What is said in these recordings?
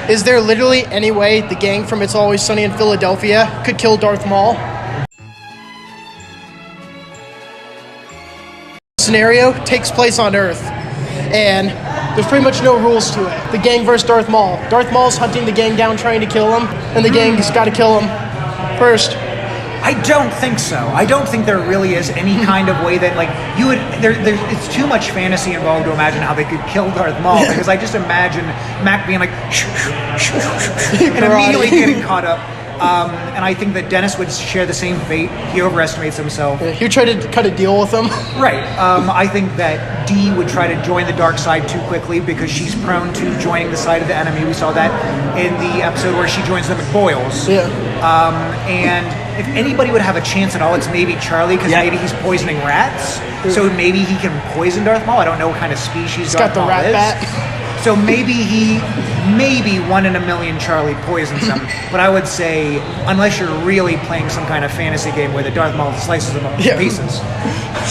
Is there literally any way the gang from It's Always Sunny in Philadelphia could kill Darth Maul? Scenario takes place on Earth, and there's pretty much no rules to it. The gang versus Darth Maul. Darth Maul's hunting the gang down, trying to kill him, and the gang's got to kill him first. I don't think so. I don't think there really is any kind of way that, like, you would. It's too much fantasy involved to imagine how they could kill Darth Maul, because I just imagine Mac being like, and immediately getting caught up. And I think that Dennis would share the same fate. He overestimates himself. Yeah, he tried to cut a deal with him. Right. I think that Dee would try to join the dark side too quickly because she's prone to joining the side of the enemy. We saw that in the episode where she joins the McBoyles. Yeah. And if anybody would have a chance at all, it's maybe Charlie, because maybe he's poisoning rats. So maybe he can poison Darth Maul. I don't know what kind of species Darth Maul is. He's got the rat bat. So maybe 1 in a million Charlie poisons him. But I would say, unless you're really playing some kind of fantasy game where the Darth Maul slices them up into pieces.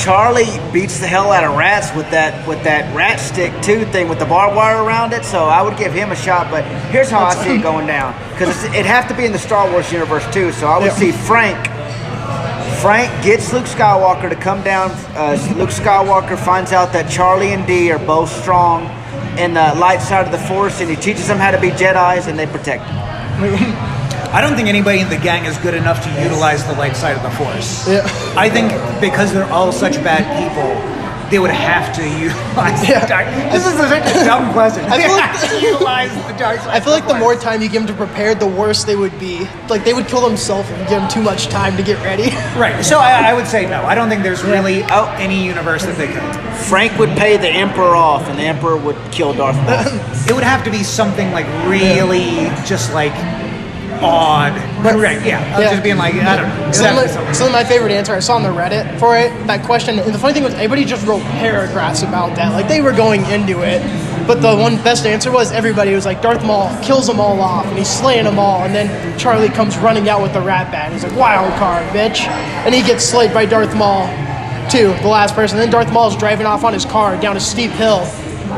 Charlie beats the hell out of rats with that rat stick too thing with the barbed wire around it. So I would give him a shot. But here's how I see it going down, because it'd have to be in the Star Wars universe too. So I would see Frank gets Luke Skywalker to come down. Luke Skywalker finds out that Charlie and Dee are both strong in the light side of the Force, and he teaches them how to be Jedis, and they protect them. I don't think anybody in the gang is good enough to utilize the light side of the Force. Yeah. I think because they're all such bad people, they would have to utilize the dark. This is such a dumb question. I feel like utilize the dark side. I feel like the more time you give them to prepare, the worse they would be. Like, they would kill themselves if you give them too much time to get ready. Right. So I would say no. I don't think there's really any universe that they could. Frank would pay the Emperor off, and the Emperor would kill Darth Maul. It would have to be something like really just like odd. But right, just being like, I don't know. Some of my favorite answer I saw on the Reddit for it, that question, and the funny thing was everybody just wrote paragraphs about that. Like, they were going into it. But the one best answer was everybody was like, Darth Maul kills them all off, and he's slaying them all, and then Charlie comes running out with the rat bat. He's like, wild card, bitch. And he gets slayed by Darth Maul, too, the last person. Then Darth Maul's driving off on his car down a steep hill,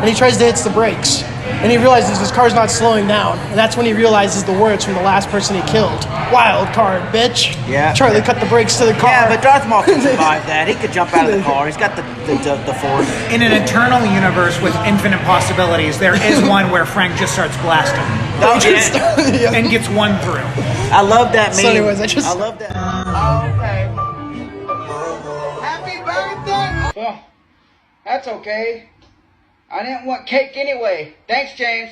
and he tries to hit the brakes. And he realizes his car's not slowing down. And that's when he realizes the words from the last person he killed. Wild card, bitch. Yeah. Charlie cut the brakes to the car. Yeah, but Darth Maul can survive that. He could jump out of the car. He's got the Force. In an eternal universe with infinite possibilities, there is one where Frank just starts blasting. And gets one through. I love that meme. So anyways, I love that. Okay. Happy birthday! Well, that's okay. I didn't want cake anyway. Thanks, James.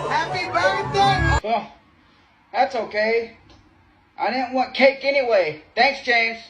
Happy birthday! Well, that's okay. I didn't want cake anyway. Thanks, James.